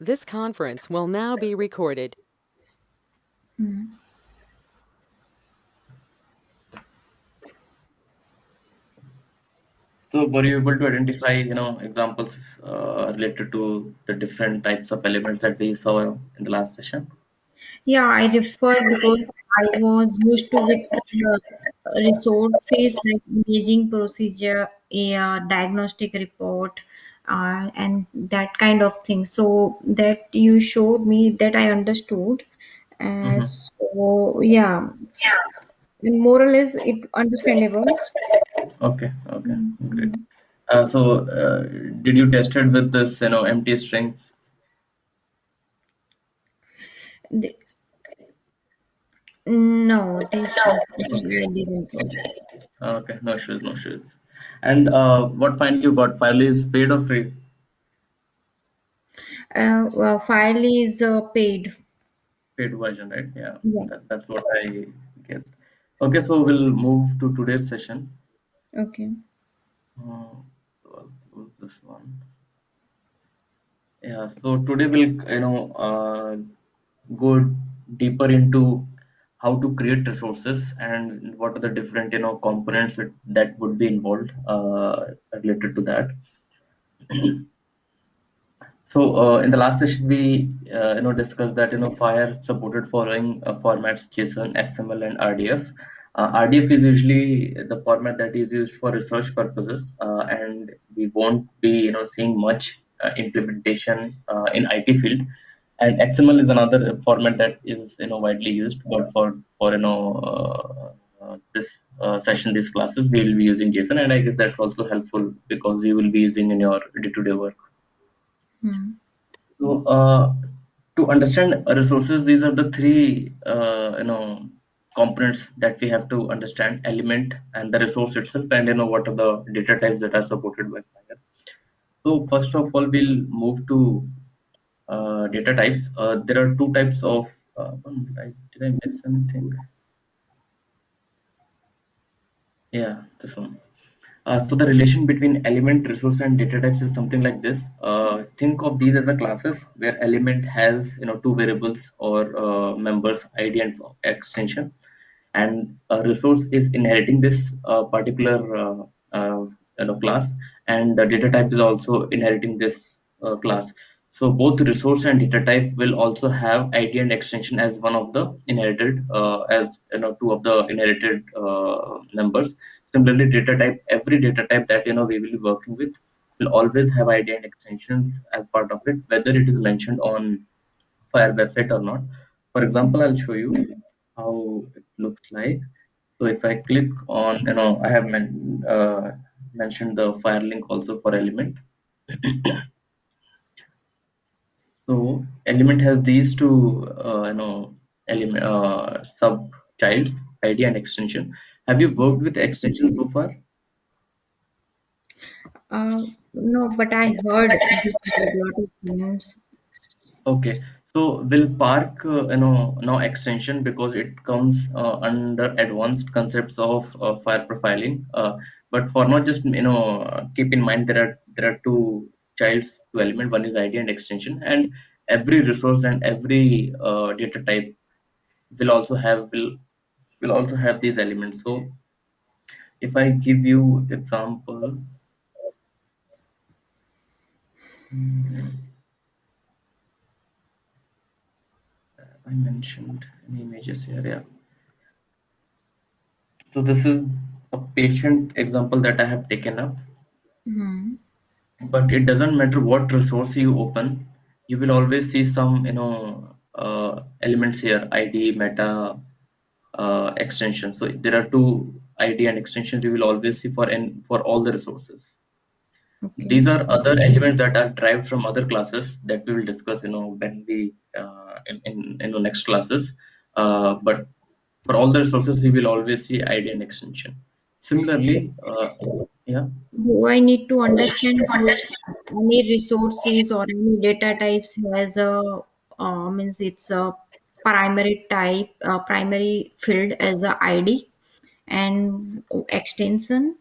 This conference will now be recorded. Mm. So were you able to identify, examples related to the different types of elements that we saw in the last session? Yeah, I refer because I was used to with resources like imaging procedure, a diagnostic report, and that kind of thing. So that you showed me that I understood. Hmm. So yeah, and more or less it understandable. Okay, okay, great. Mhm. So did you test it with this, empty strings? The, no, this I didn't do. Okay, no issues, no issues. And what file you got? File is paid or free? Well, file is paid. Paid version, right? Yeah, Yeah. that's what I guessed. Okay, so we'll move to today's session. Okay. What was this one? Yeah, so today we'll go deeper into how to create resources and what are the different components that would be involved related to that. So in the last session we discussed that Fire supported following formats: JSON, XML, and RDF. RDF is usually the format that is used for research purposes, and we won't be seeing much implementation in IT field. And XML is another format that is widely used, but for this session, these classes, we will be using JSON, and I guess that's also helpful because you will be using in your day-to-day work. Hmm. So, to understand resources, these are the three, components that we have to understand: element and the resource itself, and what are the data types that are supported by Fire. So, first of all, we'll move to data types. There are two types of. Did I miss anything? Yeah, this one. So the relation between element, resource, and data types is something like this. Think of these as the classes where element has two variables or members, ID and extension, and a resource is inheriting this particular class, and the data type is also inheriting this class. So both resource and data type will also have ID and extension as one of the inherited as two of the inherited members. Similarly, data type, every data type that we will be working with will always have ID and extensions as part of it, whether it is mentioned on Fire website or not. For example, I'll show you how it looks like. So if I click on, I have mentioned the Fire link also for element. So element has these two, element sub childs, ID and extension. Have you worked with extension so far? No, but I heard this a lot of times. Okay, so will Park, now extension because it comes under advanced concepts of fire profiling. But for not just keep in mind there are two childs to element. One is ID and extension, and every resource and every data type will also have these elements. So if I give you example, hmm, I mentioned any images here. Yeah. So this is a patient example that I have taken up, Hmm. but it doesn't matter what resource you open, you will always see some elements here: ID, meta, extension. So there are two ID and extensions you will always see for all the resources. Okay. These are other elements that are derived from other classes that we will discuss when we in the next classes. But for all the resources you will always see ID and extension. So, Similarly, yeah. do I need to understand how any resources or any data types has a means it's a primary type, primary field as a ID and extension?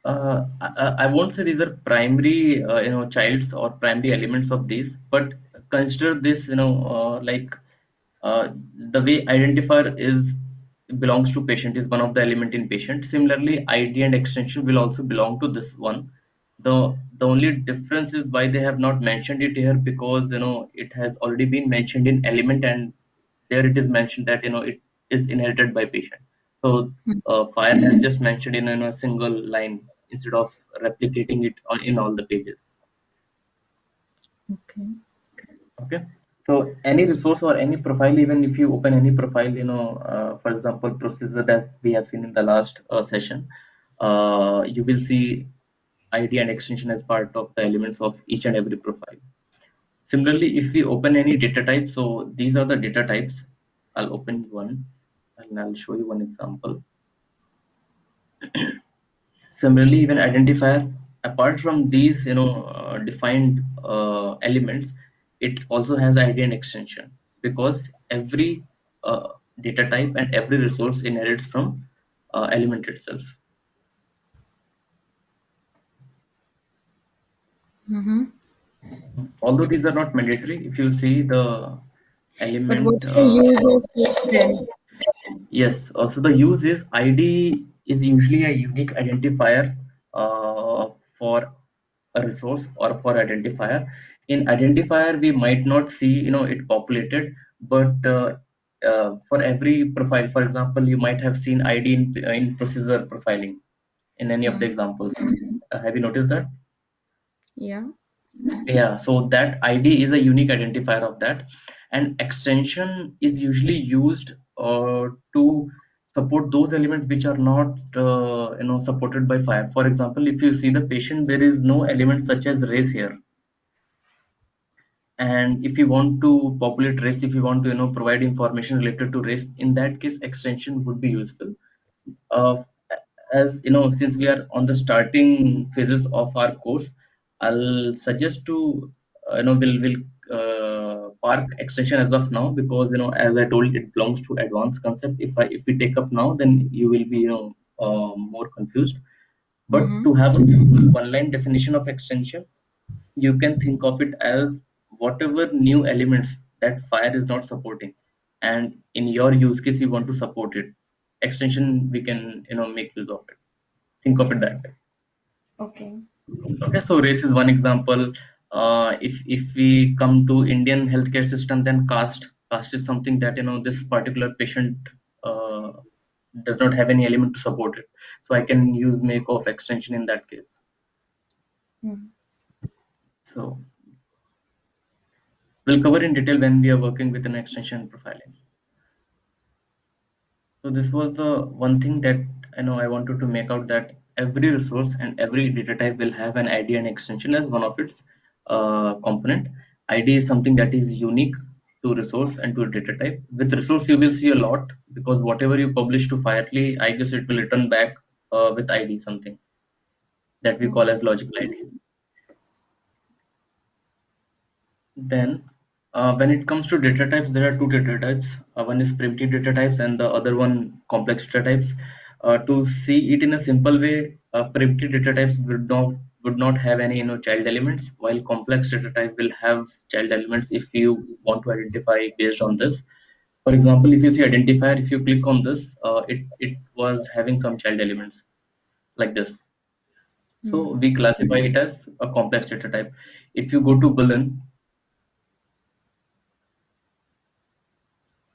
I won't say these are primary, childs or primary elements of these, but consider this, like uh, the way identifier is belongs to patient is one of the element in patient. Similarly, ID and extension will also belong to this one. The only difference is why they have not mentioned it here, because it has already been mentioned in element, and there it is mentioned that it is inherited by patient. So Fire has just mentioned in a single line instead of replicating it in all the pages. Okay. Okay. So any resource or any profile, even if you open any profile, for example, procedure that we have seen in the last session, you will see ID and extension as part of the elements of each and every profile. Similarly, if we open any data type, so these are the data types. I'll open one and I'll show you one example. Similarly, even identifier, apart from these, defined elements, it also has ID and extension, because every data type and every resource inherits from element itself. Mm-hmm. Although these are not mandatory, if you see the But element, what's the use of it then? yes, so the use is ID is usually a unique identifier for a resource or for identifier. In identifier, we might not see it populated, but for every profile, for example, you might have seen ID in procedure profiling in any of the Hmm. examples. Have you noticed that? Yeah. Yeah, so that ID is a unique identifier of that, and extension is usually used to support those elements which are not supported by Fire. For example, if you see the patient, there is no element such as race here, and if you want to populate race, if you want to provide information related to race, in that case extension would be useful. uh, as since we are on the starting phases of our course, I'll suggest to will park extension as of now, because as I told, it belongs to advanced concept. If we take up now, then you will be more confused. But Mm-hmm. to have a simple one line definition of extension, you can think of it as whatever new elements that Fire is not supporting, and in your use case you want to support it, extension we can make use of it. Think of it that way. Okay. Okay, so race is one example. If we come to Indian healthcare system, then caste is something that this particular patient uh, does not have any element to support it, so I can use make of extension in that case. Hmm. So we'll cover in detail when we are working with an extension profiling. So this was the one thing that I wanted to make out, that every resource and every data type will have an ID and extension as one of its component. ID is something that is unique to resource and to a data type. With resource, you will see a lot, because whatever you publish to Firely, I guess it will return back with ID, something that we call Hmm. as logical ID. Then, when it comes to data types, there are two data types. One is primitive data types, and the other one complex data types. To see it in a simple way, primitive data types would not have any child elements, while complex data type will have child elements if you want to identify based on this. For example, if you see identifier, if you click on this, it was having some child elements like this. So Hmm. we classify it as a complex data type. If you go to Boolean,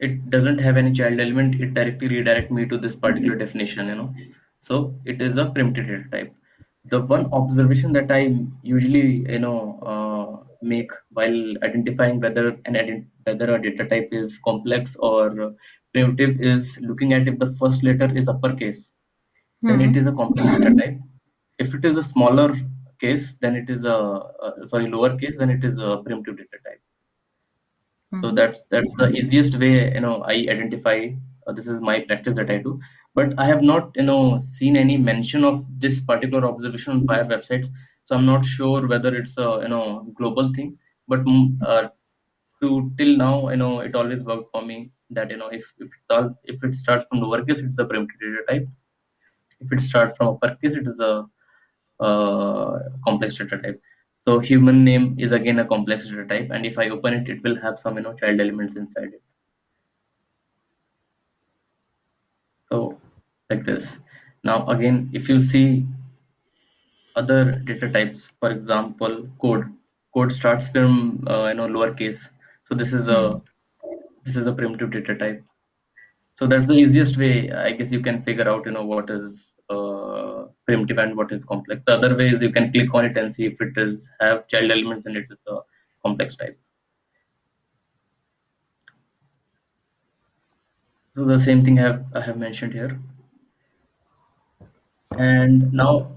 it doesn't have any child element, it directly redirect me to this particular definition, so it is a primitive data type. The one observation that I usually make while identifying whether a data type is complex or primitive is looking at if the first letter is uppercase, then it Hmm. is a complex data type. If it is a smaller case, then it is a sorry, lower case, then it is a primitive data type. So Hmm. that's the easiest way I identify. This is my practice that I do, but I have not seen any mention of this particular observation on Fire websites, so I'm not sure whether it's a global thing. But to till now, it always worked for me that if it starts from lowercase, it's a primitive data type. If it starts from uppercase, it is a complex data type. So human name is again a complex data type, and if I open it, it will have some child elements inside it. So like this. Now again, if you see other data types, for example, code starts from lowercase. So Hmm. this is a primitive data type. So that's the easiest way, I guess, you can figure out what is primitive and what is complex. The other way is you can click on it and see if it is have child elements, then it is a complex type. So the same thing I have mentioned here. And now,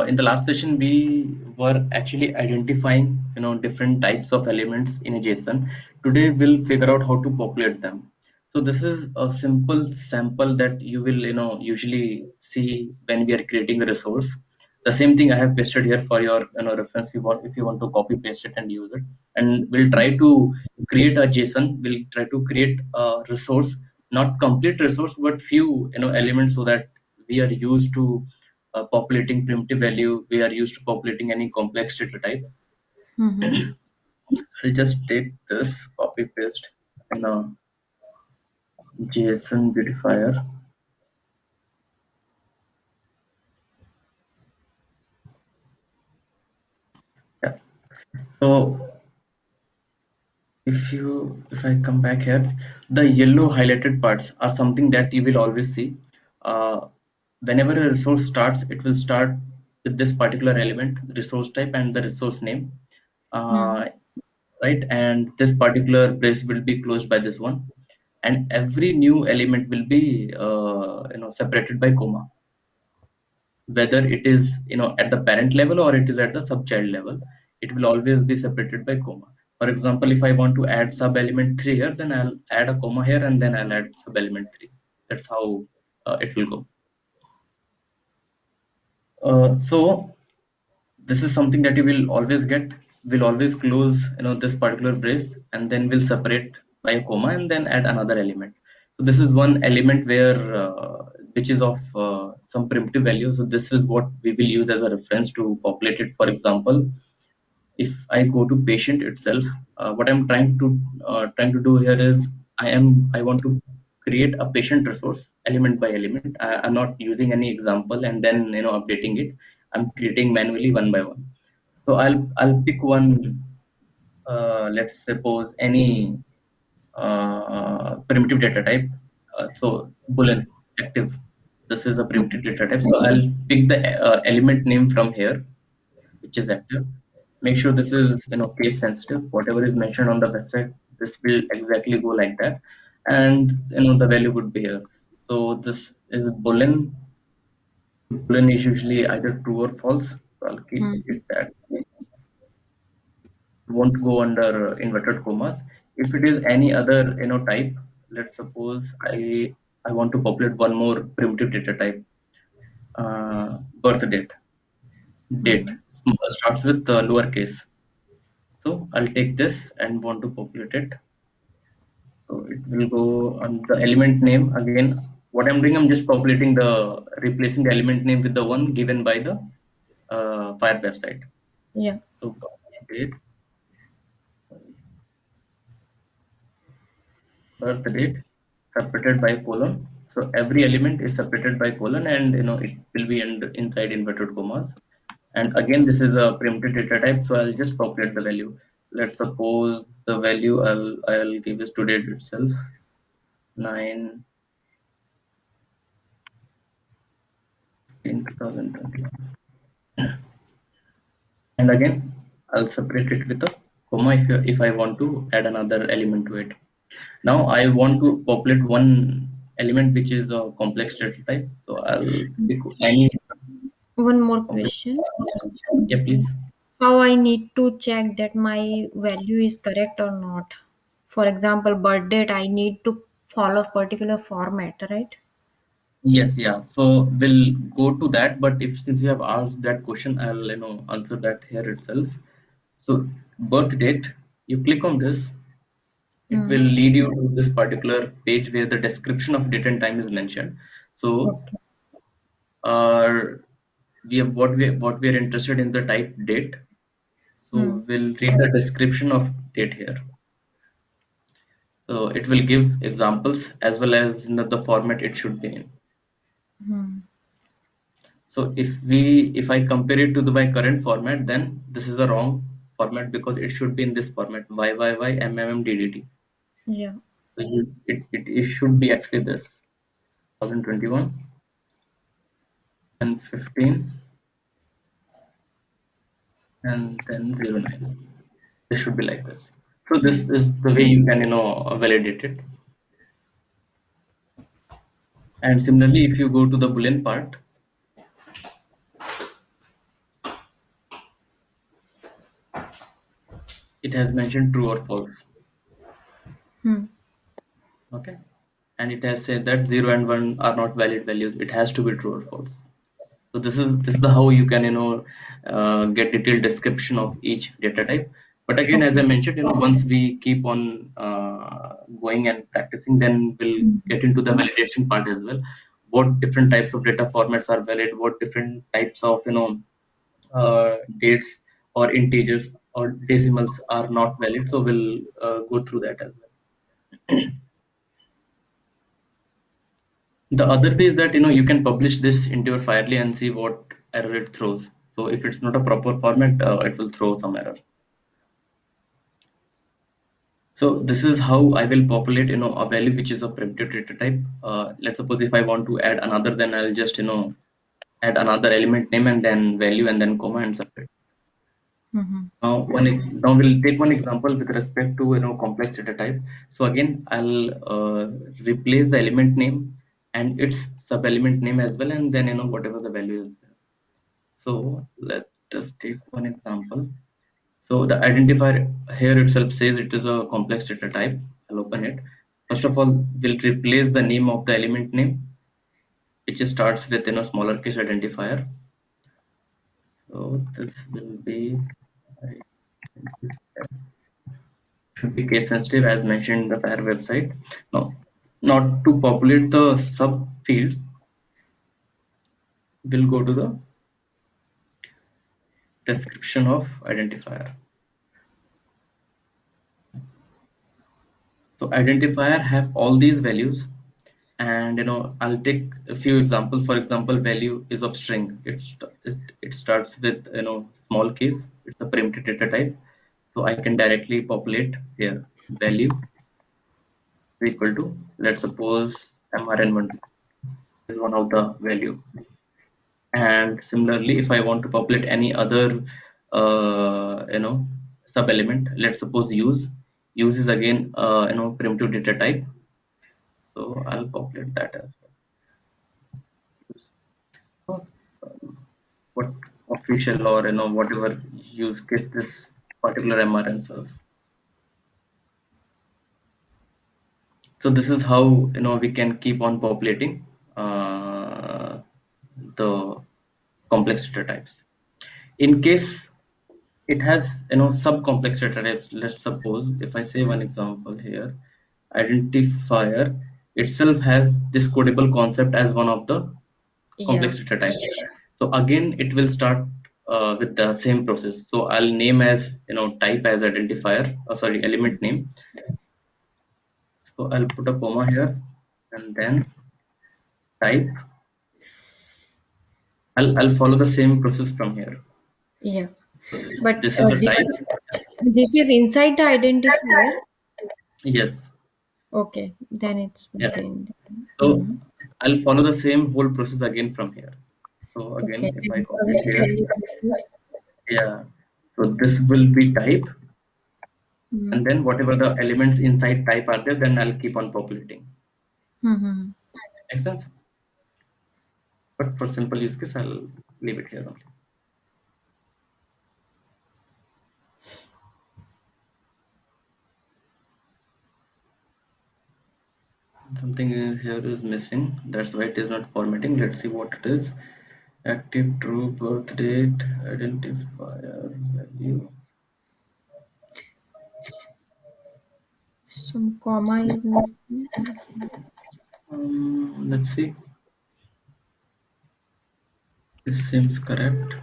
in the last session, we were actually identifying, different types of elements in a JSON. Today, we'll figure out how to populate them. So this is a simple sample that you will, usually see when we are creating a resource. The same thing I have pasted here for your, reference. If you want to copy paste it and use it, and we'll try to create a JSON. We'll try to create a resource, not complete resource, but few, elements, so that we are used to populating primitive value, we are used to populating any complex data type. Hmm. So I'll just take this, copy paste in a JSON beautifier. Yeah. So if I come back here, the yellow highlighted parts are something that you will always see. Uh, Whenever a resource starts, it will start with this particular element, resource type, and the resource name. Hmm. Uh, right, and this particular brace will be closed by this one, and every new element will be separated by comma, whether it is at the parent level or it is at the subchild level. It will always be separated by comma. For example, if I want to add sub element 3 here, then I'll add a comma here and then I'll add sub element 3. That's how it will go. So this is something that you will always get. We'll always close this particular brace, and then we'll separate by a comma and then add another element. So this is one element where which is of some primitive value. So this is what we will use as a reference to populate it. For example, if I go to patient itself, what I'm trying to do here is I want to create a patient resource element by element. I'm not using any example and then updating it. I'm creating manually one by one. So I'll pick one. Let's suppose any primitive data type. So boolean active. This is a primitive data type. So I'll pick the element name from here, which is active. Make sure this is case sensitive. Whatever is mentioned on the website, this will exactly go like that, and the value would be here. So this is boolean. Boolean is usually either true or false. So I'll keep Hmm. it that. Won't go under inverted commas. If it is any other type, let's suppose I want to populate one more primitive data type, birth date. Date Hmm. starts with lowercase. So I'll take this and want to populate it. So it will go on the element name again. What I'm doing, I'm just populating replacing the element name with the one given by the Fire website. Yeah. So date, birth date, separated by colon. So every element is separated by colon, and it will be inside inverted commas. And again, this is a primitive data type, so I'll just populate the value. Let's suppose the value I'll give is to date itself, 9 in 2020. And again, I'll separate it with a comma if I want to add another element to it. Now I want to populate one element which is a complex data type. So I'll pick any One more complex. question. Yeah, please. How I need to check that my value is correct or not? For example, birth date, I need to follow particular format, right? Yes, yeah. So we'll go to that, but if since you have asked that question, I'll answer that here itself. So birth date, you click on this, it will Hmm. lead you to this particular page where the description of date and time is mentioned. So Okay. uh, what we are interested in the type date. Hmm. So we'll read the description of date here. So it will give examples as well as in the format it should be in. Hmm. So if I compare it to my current format, then this is the wrong format because it should be in this format YYYMMMDDT. Yeah. So it should be actually this 2021 and 15 and then 09. This should be like this. So this Hmm. is the way you can validate it. And similarly, if you go to the Boolean part, it has mentioned true or false. Hmm. Okay, and it has said that 0 and 1 are not valid values. It has to be true or false. So this is the how you can get detailed description of each data type. But again, as I Okay. mentioned, once we keep on going and practicing, then we'll Hmm. get into the validation part as well. What different types of data formats are valid? What different types of dates or integers or decimals are not valid? So we'll go through that as well. The other way is that you can publish this into your Firely and see what error it throws. So if it's not a proper format, it will throw some error. So this is how I will populate a value which is a primitive data type. Let's suppose if I want to add another, then I'll just add another element name and then value and then comma and submit. Hmm. Now we'll take one example with respect to complex data type. So again, I'll replace the element name and its sub element name as well, and then whatever the value is there. So let us take one example. So the identifier here itself says it is a complex data type. I'll open it. First of all, we'll replace the name of the element name, which starts with smaller case identifier. So this will be should be case sensitive as mentioned in the FAIR website. Now, not to populate the sub fields, we'll go to the description of identifier. So identifier have all these values, and I'll take a few examples. For example, value is of string. It starts with small case. It's a primitive data type, so I can directly populate here value is equal to, let's suppose, mrn1 is one of the value. And similarly, if I want to populate any other sub element, let's suppose use is again primitive data type, so I'll populate that as well. What official or whatever use case this particular MRN serves. So this is how we can keep on populating the complex data types. In case it has sub-complex data types, let's suppose if I say one example here, identifier itself has this codable concept as one of the Yeah. complex data type. So again, it will start with the same process. So I'll name as type as identifier, sorry, element name. So I'll put a comma here and then type. I'll follow the same process from here. Yeah. So this, But this is the this type. this is inside the identifier. Yes. Okay, then it's Yeah. within. So Hmm. I'll follow the same whole process again from here. So Okay. again, if I And copy it here, value is. yeah. So this will be type, Hmm. and then whatever the elements inside type are there, then I'll keep on populating. Hmm. Make sense? But for simple use case, I'll leave it here only. Something here is missing. That's why it is not formatting. Let's see what it is. Active true birth date identifier value. Some comma is missing. Let's see. This seems correct.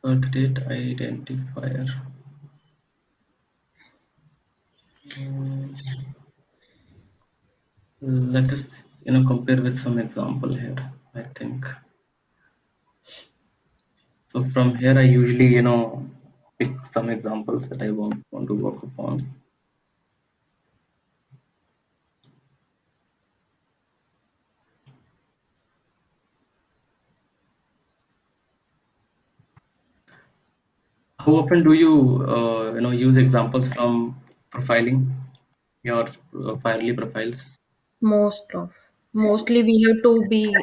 Birth date identifier. Mm, Let us, compare with some example here. I think so. From here, I usually, pick some examples that I want to work upon. How often do you, use examples from profiling your Firely profiles? Mostly we have to be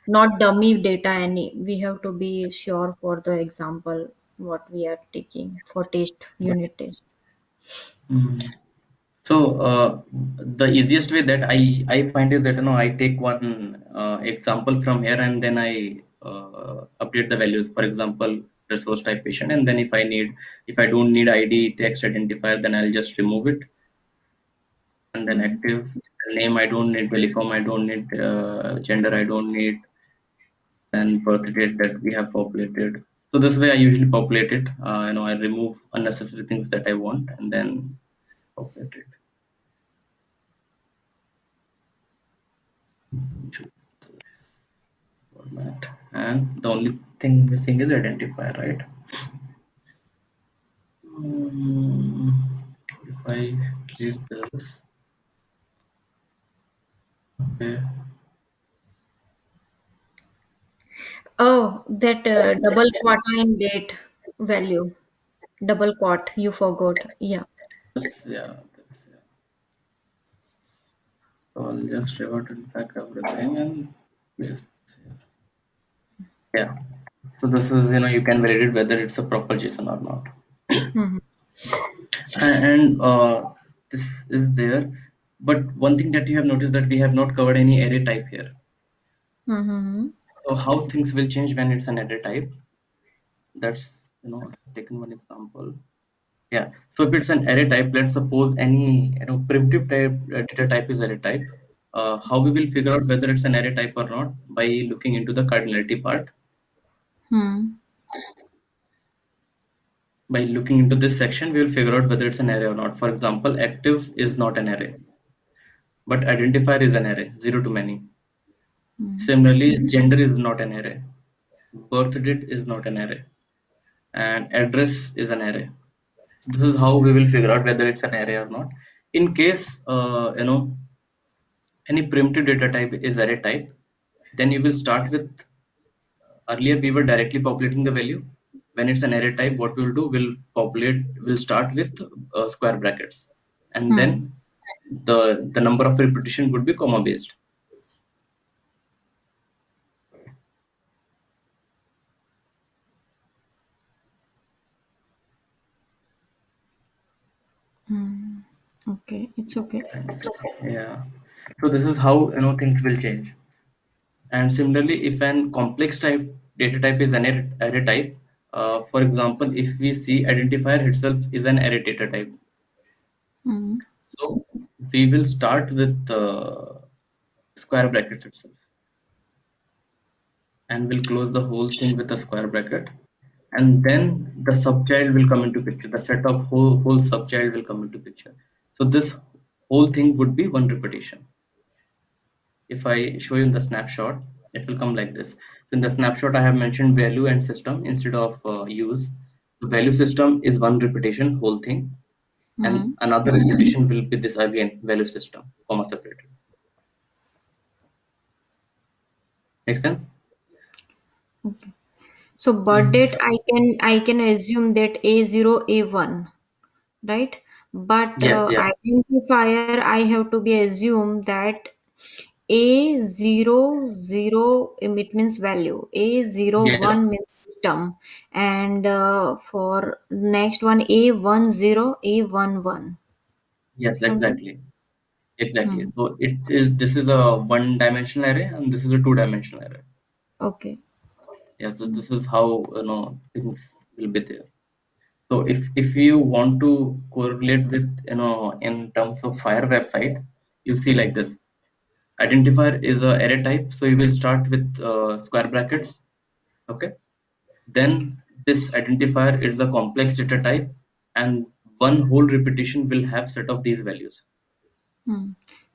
not dummy data any. We have to be sure for the example what we are taking for test unit test. Mm. So the easiest way that I find is that I take one example from here and then I update the values. For example, resource type patient, and then if I don't need ID text identifier, then I'll just remove it. And then Hmm. active name, I don't need telecom, I don't need gender, I don't need, and birth date that we have populated. So this way I usually populate it. I remove unnecessary things that I want and then populate it. Format. And the only thing missing is identifier, right? Mm, if I delete this, okay. Oh, that double quatrain date value. Double quat, you forgot. Yeah. Yeah. So I'll just revert it back everything and paste here. Yeah. So this is, you can validate whether it's a proper JSON or not. Hmm. And this is there. But one thing that you have noticed that we have not covered any array type here. Hmm. So how things will change when it's an array type? That's, taken one example. Yeah. So if it's an array type, let's suppose any primitive type data type is array type. How we will figure out whether it's an array type or not by looking into the cardinality part. Hmm. By looking into this section, we will figure out whether it's an array or not. For example, active is not an array, but identifier is an array, 0 to many. Hmm. Similarly, gender is not an array, birth date is not an array, and address is an array. This is how we will figure out whether it's an array or not. In case any primitive data type is array type, then you will start with, earlier we were directly populating the value. When it's an array type, what we'll do, we'll start with square brackets, and then Hmm. the number of repetition would be comma based. Hmm. Okay, it's okay. Yeah. So this is how things will change. And similarly, if an complex type data type is an array type, for example, if we see identifier itself is an array data type, Hmm. so we will start with square brackets itself, and we'll close the whole thing with a square bracket, and then the subchild will come into picture. The set of whole subchild will come into picture. So this whole thing would be one repetition. If I show you in the snapshot, it will come like this. So in the snapshot, I have mentioned value and system instead of use. The value system is one repetition, whole thing, and Hmm. another repetition will be this again, value system, comma separated. Make sense? Okay. So birth Mhm. date, I can assume that A0, A1, right? But Yes, yeah, identifier, I have to be assume that A00, it means value. yes, A01 means system. And for next one, A10, A11. yes, Something. exactly, exactly. Hmm. So this is a one-dimensional array, and this is a two-dimensional array. Okay. Yeah, so this is how things will be there. So if you want to correlate with in terms of Fire website, you see like this. Identifier is a array type, so you will start with square brackets. Okay, then this identifier is the complex data type, and one whole repetition will have set of these values. Hmm.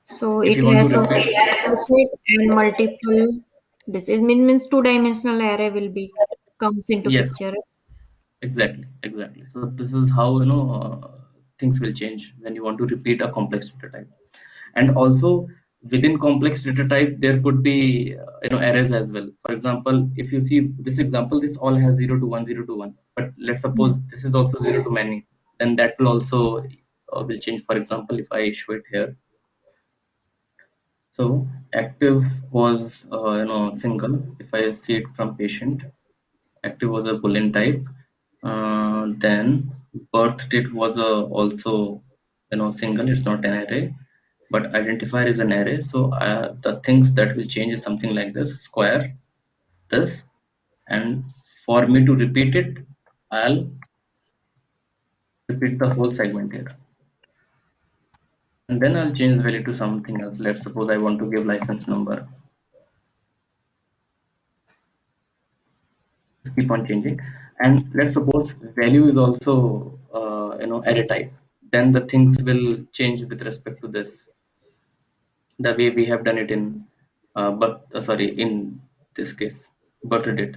So If it you want to has a repeat, set and multiple. This is means two-dimensional array will be comes into yes, picture. exactly. So this is how things will change when you want to repeat a complex data type. And also within complex data type there could be arrays as well. For example, if you see this example, this all has 0 to 1, 0 to 1, but let's Hmm. suppose this is also 0 to many, then that will also will change. For example, if I show it here, so active was single. If I see it from patient, active was a boolean type. Then birth date was a also single, it's not an array, but identifier is an array. So the things that will change is something like this: square, this, and for me to repeat it, I'll repeat the whole segment here, and then I'll change value to something else. Let's suppose I want to give license number. Just keep on changing, and let's suppose value is also array type. Then the things will change with respect to this, the way we have done it in in this case, birth date.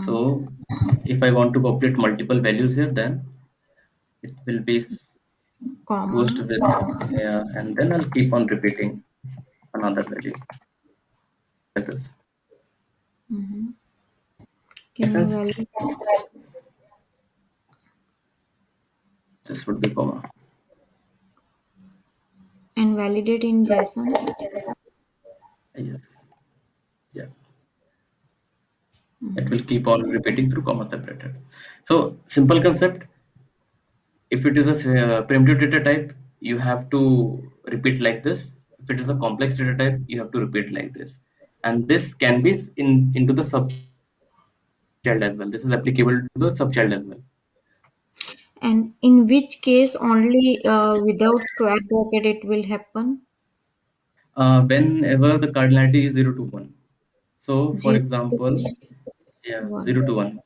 So Hmm. if I want to populate multiple values here, then it will be closed Comma. with and then I'll keep on repeating another value like this. Hmm. Make Can you sense? validate This would be comma. and validate in JSON? Yes. Yeah. It Hmm. will keep on repeating through comma separated. So simple concept. If it is a primitive data type, you have to repeat like this. If it is a complex data type, you have to repeat like this. And this can be into the subchild as well. This is applicable to the subchild as well. And in which case only without square bracket it will happen? Whenever the cardinality is 0 to 1. So for 0 to example, yeah, 1. 0 to 1.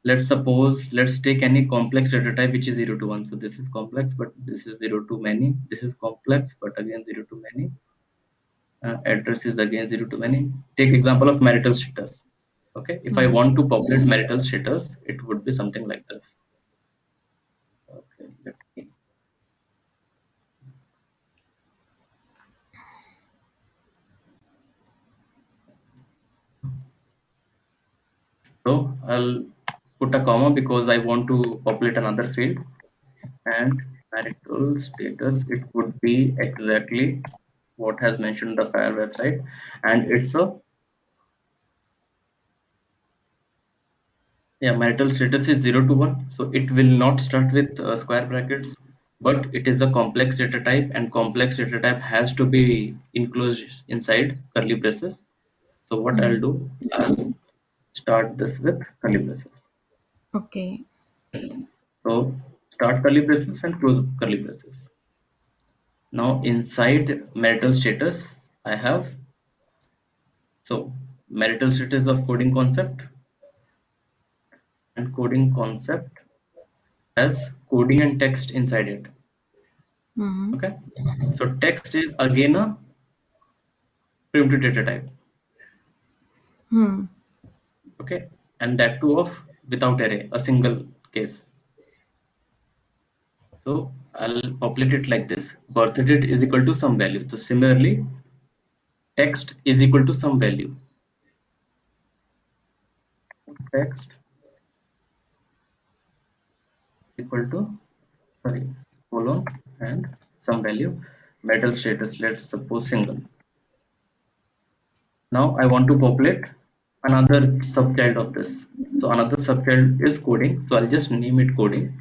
Let's suppose, let's take any complex data type which is 0 to 1. So this is complex, but this is 0 to many. This is complex, but again 0 to many. Address is again 0 to many. Take example of marital status. Okay, if I Hmm. want to populate marital status, it would be something like this. Okay, let me. So I'll put a comma because I want to populate another field, and marital status, it would be exactly what has mentioned the FAIR website, and it's a marital status is 0 to 1, so it will not start with square brackets, but it is a complex data type, and complex data type has to be enclosed inside curly braces. So what I'll Hmm. do, I'll start this with curly braces. Okay. So start curly braces and close curly braces. Now inside marital status, I have, so marital status of coding concept, and coding concept has coding and text inside it. Hmm. Okay, so text is again a primitive data type. Hmm. Okay, and that too of without array, a single case. So I'll populate it like this: birth date is equal to some value. So similarly, text is equal to some value. Text equal to, sorry, colon and some value. Metal status, let's suppose single. Now I want to populate another subchild of this. So another subchild is coding. So I'll just name it coding.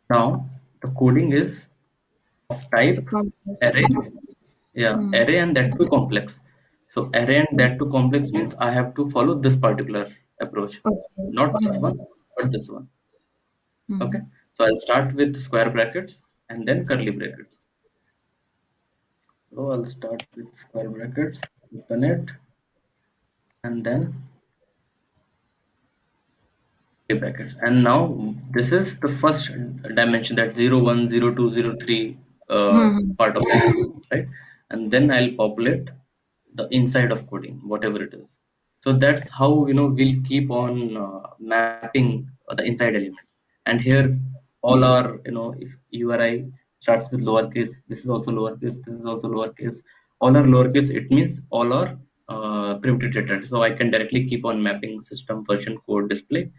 Now the coding is of So type complex. array. Yeah, Hmm. array and that too complex. So array and that too complex means I have to follow this particular approach, Okay. not this Hmm. one, but this one. Okay. Hmm. So I'll start with square brackets. and then curly brackets. So I'll start with square brackets, open it, and then curly brackets. And now this is the first dimension, that 0, 1, 0, 2, 0, 3 Hmm. part of it, right? And then I'll populate the inside of coding, whatever it is. So that's how we'll keep on mapping the inside element. And here all our if URI starts with lowercase, this is also lowercase, this is also lowercase, all are lowercase, it means all are primitive data. So I can directly keep on mapping system version code display,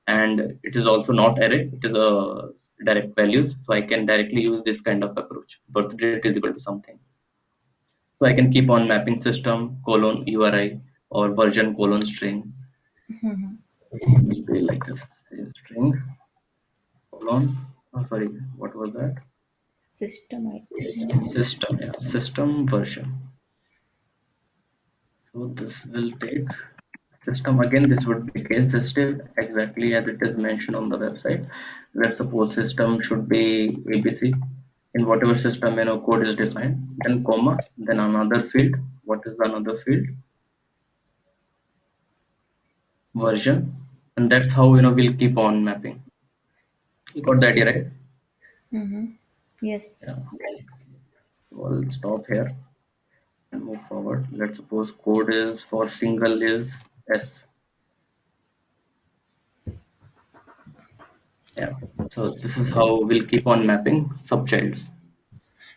and it is also not array, it is a direct values. So I can directly use this kind of approach. Birth date is equal to something. So I can keep on mapping system colon URI or version colon string. Hmm. Will be like this, say string colon. Oh, sorry, what was that? System, I think. System, yeah, system version. So this will take system again. This would be case sensitive, exactly as it is mentioned on the website. Let's suppose system should be ABC in whatever system code is defined. Then comma, then another field. What is another field? Version, and that's how we'll keep on mapping. You got the idea, right? Hmm. Yes. Yeah. So I'll stop here and move forward. Let's suppose code is for single is S. Yeah. So this is how we'll keep on mapping subchilds.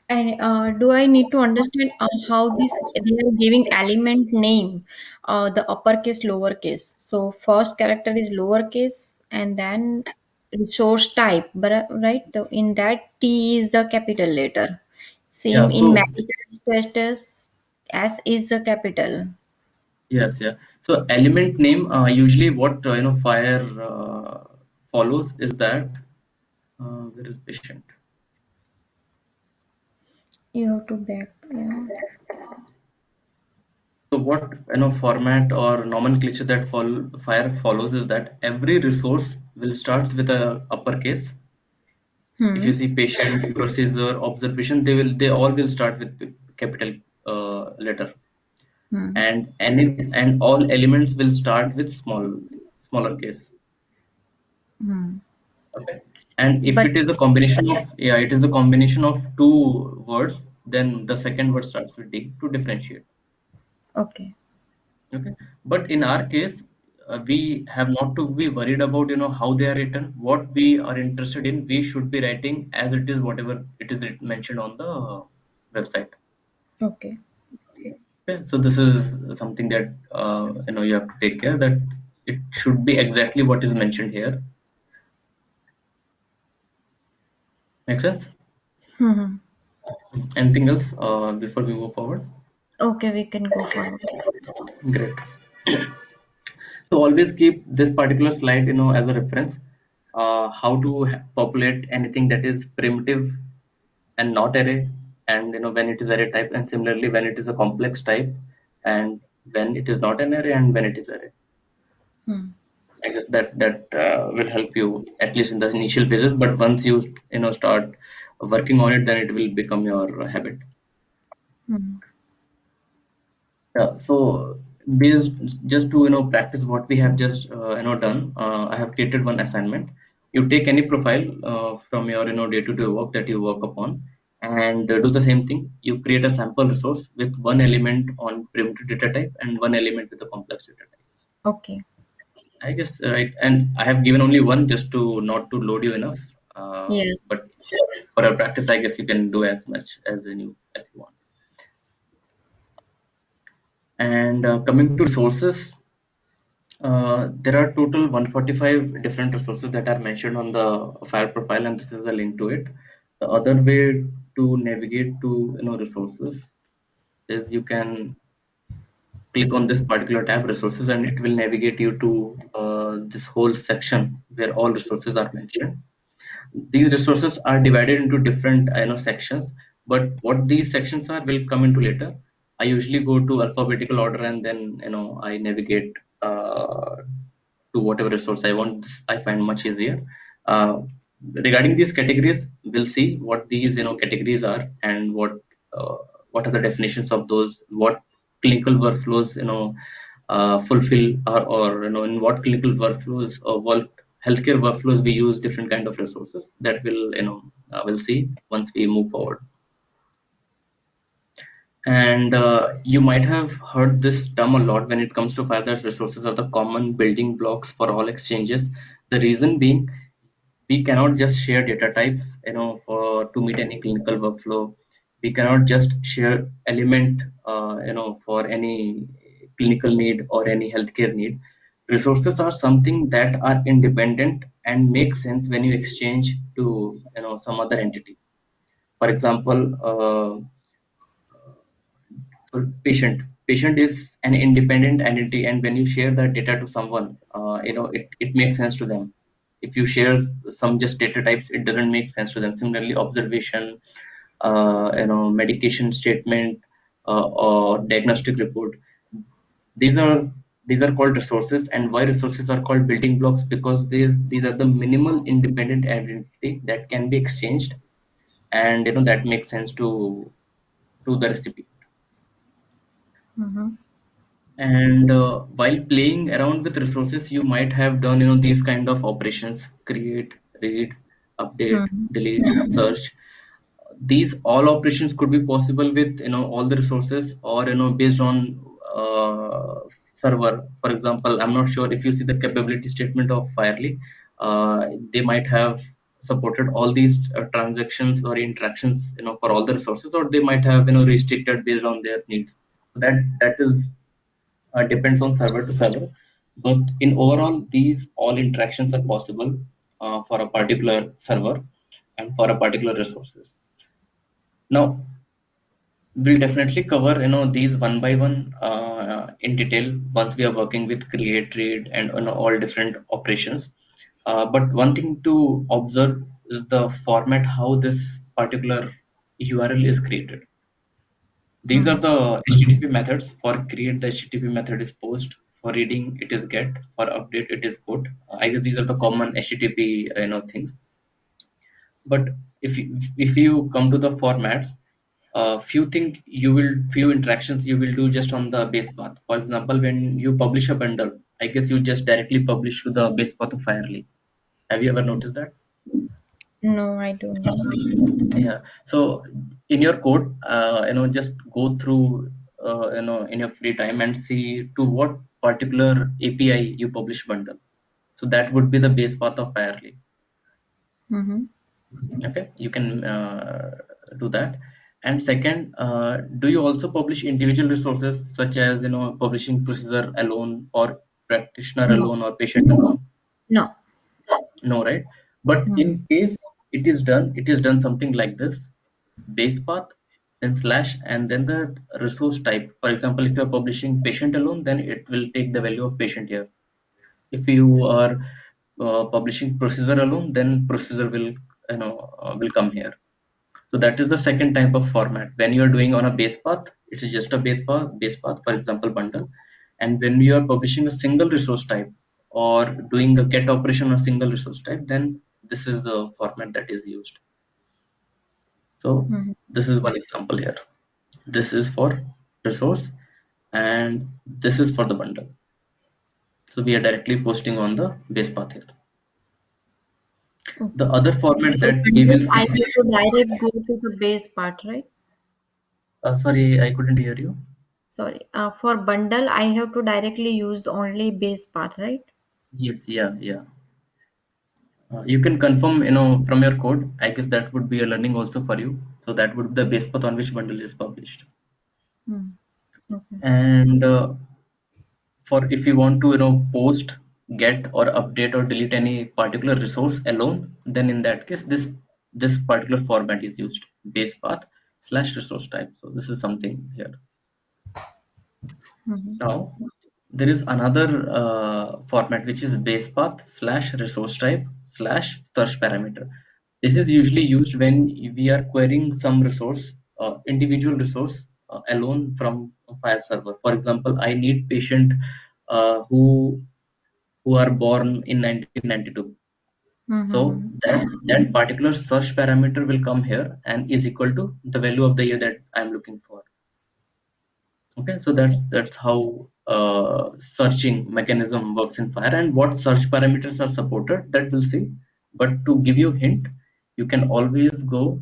And do I need to understand how this they are giving element name, the uppercase, lowercase? So first character is lowercase, and then resource type. But right in that T is the capital letter. Yeah. Same in So manifestos, S is a capital. yes, yeah. So element name, usually what fire follows is that where is patient? You have to back. Yeah. So what format or nomenclature that fire follows is that every resource will start with a uppercase. If you Hmm. see patient, procedure, observation, they all will start with capital letter, Hmm. and all elements will start with smaller case. Hmm. Okay. And if But it is a combination of, yeah, it is a combination of two words, then the second word starts with D to differentiate. okay. Okay. But in our case, we have not to be worried about how they are written. What we are interested in, we should be writing as it is, whatever it is mentioned on the website. Okay. Okay. So this is something that you have to take care that it should be exactly what is mentioned here. Make sense? Hmm. Anything else before we move forward? Okay, we can go forward. Great. So always keep this particular slide, as a reference. How to populate anything that is primitive and not array, and when it is array type, and similarly when it is a complex type, and when it is not an array, and when it is array. Hmm. I guess that will help you at least in the initial phases. But once you start working on it, then it will become your habit. Hmm. Yeah, so based just to practice what we have just done, I have created one assignment. You take any profile from your day-to-day work that you work upon, and do the same thing. You create a sample resource with one element on primitive data type and one element with a complex data type. Okay. I guess right, and I have given only one just to not to load you enough. Yes. But for a practice, I guess you can do as much as you want. And coming to resources, there are total 145 different resources that are mentioned on the file profile, and this is a link to it. The other way to navigate to resources is you can click on this particular tab, resources, and it will navigate you to this whole section where all resources are mentioned. These resources are divided into different sections, but what these sections are will come into later. I usually go to alphabetical order, and then I navigate to whatever resource I want. I find much easier. uh, regarding these categories, we'll see what these categories are and what are the definitions of those, what clinical workflows fulfill, or in what clinical workflows or what healthcare workflows we use different kind of resources. That will we'll see once we move forward. And you might have heard this term a lot when it comes to Firelight's resources are the common building blocks for all exchanges. The reason being, we cannot just share data types for to meet any clinical workflow. We cannot just share element for any clinical need or any healthcare need. Resources are something that are independent and make sense when you exchange to some other entity. For example, for patient is an independent entity, and when you share that data to someone, it makes sense to them. If you share some just data types, it doesn't make sense to them. Similarly, observation, medication statement, or diagnostic report, these are these are called resources. And why resources are called building blocks? Because these are the minimal independent identity that can be exchanged, and that makes sense to the recipient. Mm-hmm. And while playing around with resources, you might have done these kind of operations: create, read, update, Mm-hmm. delete, search. These all operations could be possible with all the resources, or based on uh, server. For example, I'm not sure if you see the capability statement of Firely, they might have supported all these transactions or interactions for all the resources, or they might have restricted based on their needs. That is depends on server to server, but in overall, these all interactions are possible for a particular server and for a particular resources. Now, we'll definitely cover these one by one in detail once we are working with create, read, and all different operations. But one thing to observe is the format, how this particular URL is created. These are Mm-hmm. the HTTP methods. For create, the HTTP method is post. For reading, it is get. For update, it is put. I guess these are the common HTTP things. But if you come to the formats, few interactions you will do just on the base path. For example, when you publish a bundle, I guess you just directly publish to the base path of Firely. Have you ever noticed that? No, I don't know. Yeah. So in your code, just go through, in your free time and see to what particular API you publish bundle. So that would be the base path of Firely. Mm-hmm. Okay, you can do that. And second, do you also publish individual resources, such as publishing procedure alone, or practitioner No, alone, or patient alone? no. No, right? But Mm-hmm. in case it is done something like this: base path, then slash, and then the resource type. For example, if you are publishing patient alone, then it will take the value of patient here. If you are publishing procedure alone, then procedure will come here. So that is the second type of format. When you are doing on a base path, it's just a base path, for example, bundle. And when you are publishing a single resource type or doing a get operation on a single resource type, then this is the format that is used. So Mm-hmm. this is one example here. This is for resource, and this is for the bundle. So we are directly posting on the base path here. The Okay. other format For that we will bundle, I see, have to direct go to the base part, right? sorry, I couldn't hear you. Sorry. For bundle, I have to directly use only base part, right? Yes, yeah, yeah. You can confirm, from your code. I guess that would be a learning also for you. So that would be the base path on which bundle is published. Mm. Okay. And for if you want to, post, get, or update or delete any particular resource alone, then in that case, this particular format is used: base path slash resource type. So this is something here. Mm-hmm. Now, there is another format, which is base path slash resource type slash search parameter. This is usually used when we are querying some resource, individual resource alone from a file server. For example, I need patient who are born in 1992. So that particular search parameter will come here and is equal to the value of the year that I'm looking for. Okay, so that's how searching mechanism works in Fire, and what search parameters are supported that we'll see. But to give you a hint, you can always go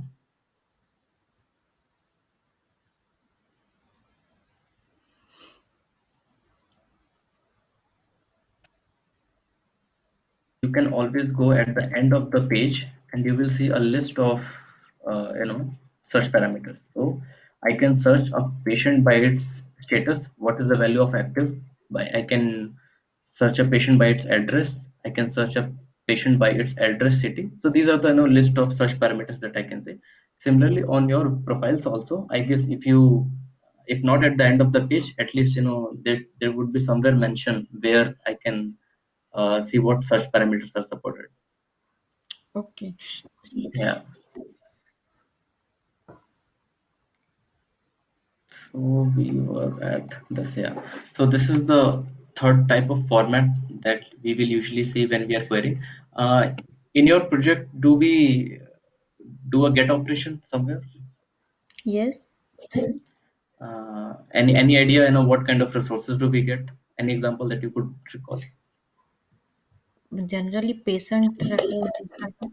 at the end of the page and you will see a list of search parameters. So I can search a patient by its status, what is the value of active. I can search a patient by its address. I can search a patient by its address city. So these are the list of search parameters that I can say. Similarly on your profiles also, I guess if not at the end of the page, at least there would be somewhere mention where I can see what search parameters are supported. Okay. Yeah. So we were at this. Yeah. So this is the third type of format that we will usually see when we are querying. In your project, do we do a get operation somewhere? Yes. Any idea, what kind of resources do we get? Any example that you could recall? Generally, patient record.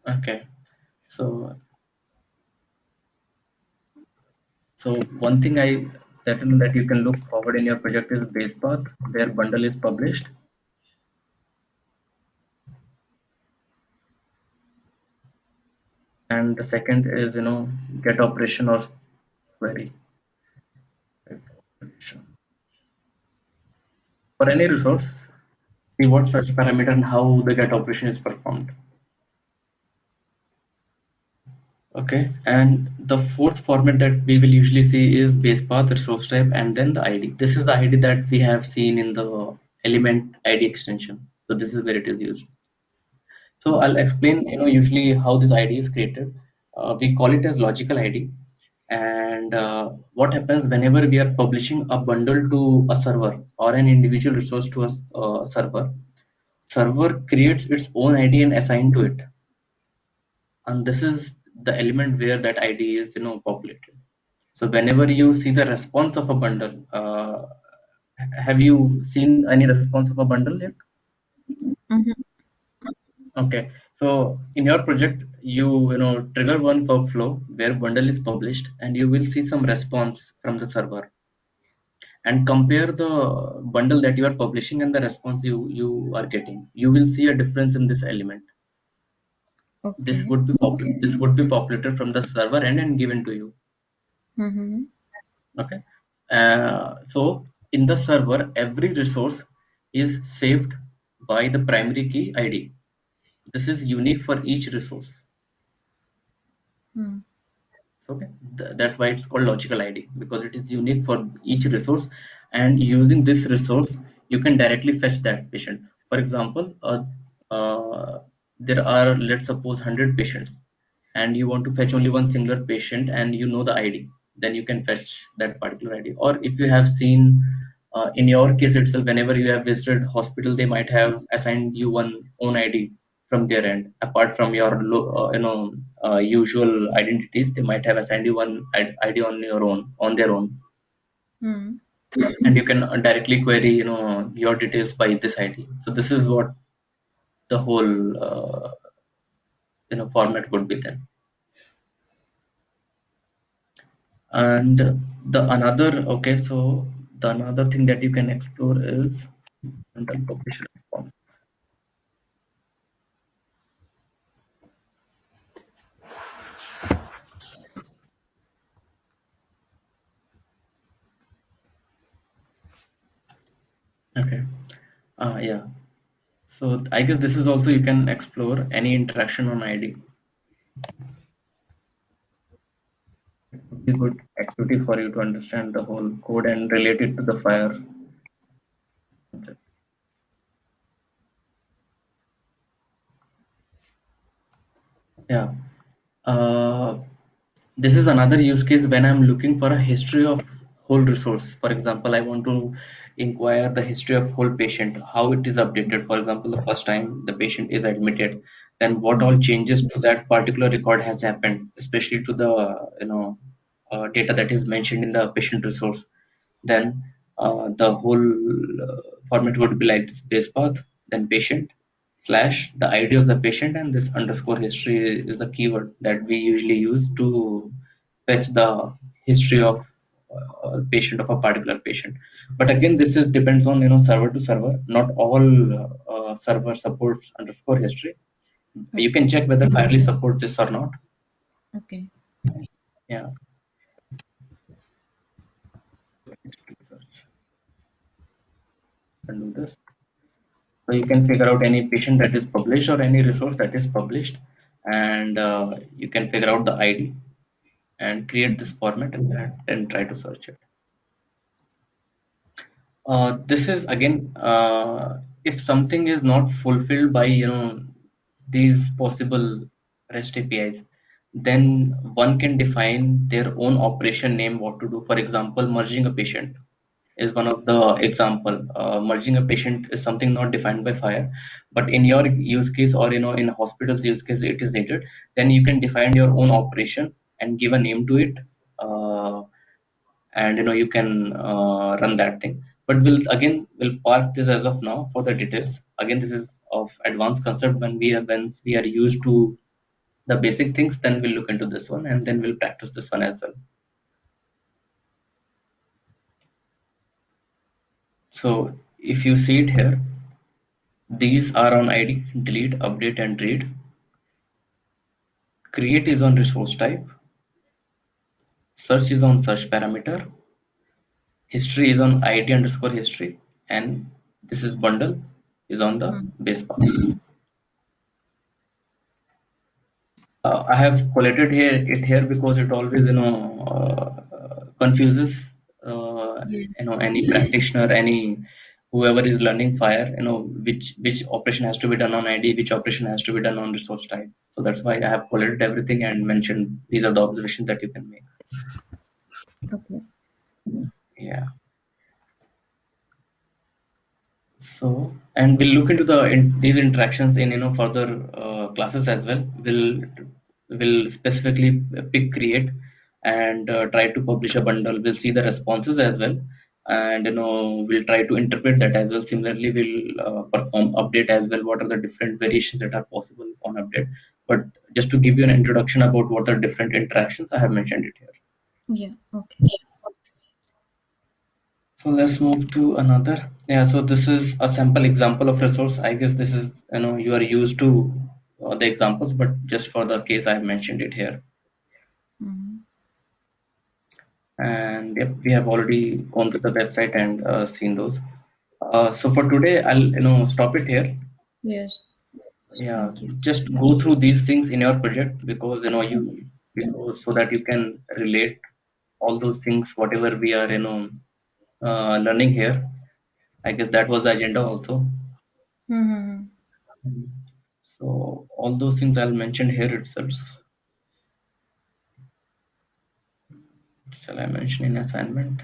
Okay. So one thing that you can look forward in your project is base path, where bundle is published. And the second is get operation or query. For any resource, see what search parameter and how the get operation is performed. Okay, and the fourth format that we will usually see is base path, resource type, and then the ID. This is the ID that we have seen in the element ID extension. So this is where it is used. So I'll explain, usually how this ID is created. We call it as logical ID. And what happens whenever we are publishing a bundle to a server or an individual resource to a server creates its own ID and assign to it. And this is the element where that ID is, populated. So whenever you see the response of a bundle, have you seen any response of a bundle yet? Mm-hmm. Okay, so in your project, you trigger one workflow where bundle is published, and you will see some response from the server, and compare the bundle that you are publishing and the response you are getting. You will see a difference in this element. This Okay. would be populated from the server end and given to you. Mm-hmm. Okay, so in the server, every resource is saved by the primary key ID. This is unique for each resource. Mm. Okay, that's why it's called logical ID, because it is unique for each resource, and using this resource you can directly fetch that patient. For example, there are, let's suppose, 100 patients, and you want to fetch only one singular patient and you know the ID, then you can fetch that particular ID. Or if you have seen, in your case itself, whenever you have visited hospital, they might have assigned you one own ID from their end. Apart from your usual identities, they might have assigned you one ID on their own, Mm. and you can directly query your details by this ID. So this is what the whole format would be then. And the another thing that you can explore is bundle publish response. Okay, yeah. So I guess this is also, you can explore any interaction on ID. It would be good activity for you to understand the whole code and relate it to the Fire concepts. Yeah. Uh, this is another use case when I'm looking for a history of whole resource. For example, I want to inquire the history of whole patient, how it is updated. For example, the first time the patient is admitted, then what all changes to that particular record has happened, especially to the data that is mentioned in the patient resource. Then the whole format would be like this: base path, then patient slash the ID of the patient, and this underscore history is the keyword that we usually use to fetch the history of patient of a particular patient. But again, this is depends on server to server. Not all server supports underscore history. You can check whether Firely supports this or not. Okay. Yeah. History search. Can do this. So you can figure out any patient that is published or any resource that is published, and you can figure out the ID and create this format and try to search it. This is again, if something is not fulfilled by these possible REST APIs, then one can define their own operation name what to do. For example, merging a patient is one of the example. Merging a patient is something not defined by FHIR, but in your use case or in a hospital's use case it is needed. Then you can define your own operation and give a name to it. And you can run that thing, but we'll park this as of now for the details. Again, this is of advanced concept. When we are used to the basic things, then we'll look into this one, and then we'll practice this one as well. So if you see it here, these are on ID: delete, update, and read. Create is on resource type, search is on search parameter, history is on ID underscore history, and this is bundle is on the base path. I have collated here because it always confuses Yes. any practitioner, any whoever is learning FHIR, which operation has to be done on ID, which operation has to be done on resource type. So that's why I have collated everything and mentioned these are the observations that you can make. Okay. Yeah. So, and we'll look into these interactions in further classes as well. We'll specifically pick create and try to publish a bundle. We'll see the responses as well, and we'll try to interpret that as well. Similarly, we'll perform update as well. What are the different variations that are possible on update? But just to give you an introduction about what are different interactions, I have mentioned it here. Yeah. Okay. So let's move to another. Yeah, so this is a sample example of resource. I guess this is, you are used to the examples, but just for the case, I have mentioned it here. Mm-hmm. And yep, we have already gone to the website and seen those. So for today, I'll stop it here. Yes. Yeah, Thank you. just go through these things in your project because so that you can relate all those things, whatever we are learning here. I guess that was the agenda also. Mm-hmm. So all those things I'll mention here itself. Shall I mention in assignment?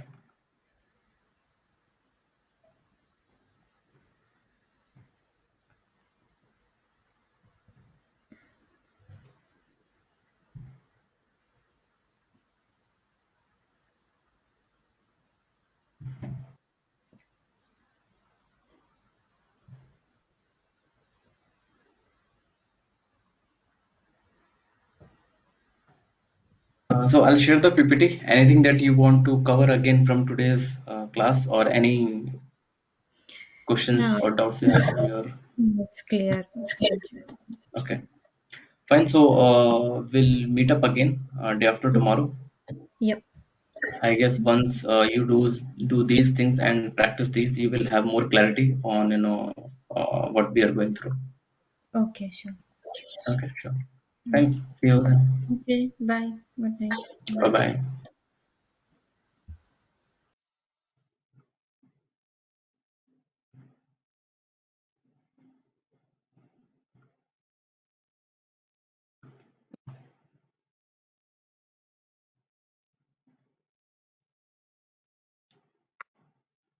So I'll share the PPT. Anything that you want to cover again from today's class, or any questions No, or doubts you have from your? it's clear. Thank you. Okay, fine. So we'll meet up again day after tomorrow. Yep. I guess once you do these things and practice these, you will have more clarity on what we are going through. Okay, sure. Okay, sure. Thanks. See you then. Okay, bye. Good night. Bye bye.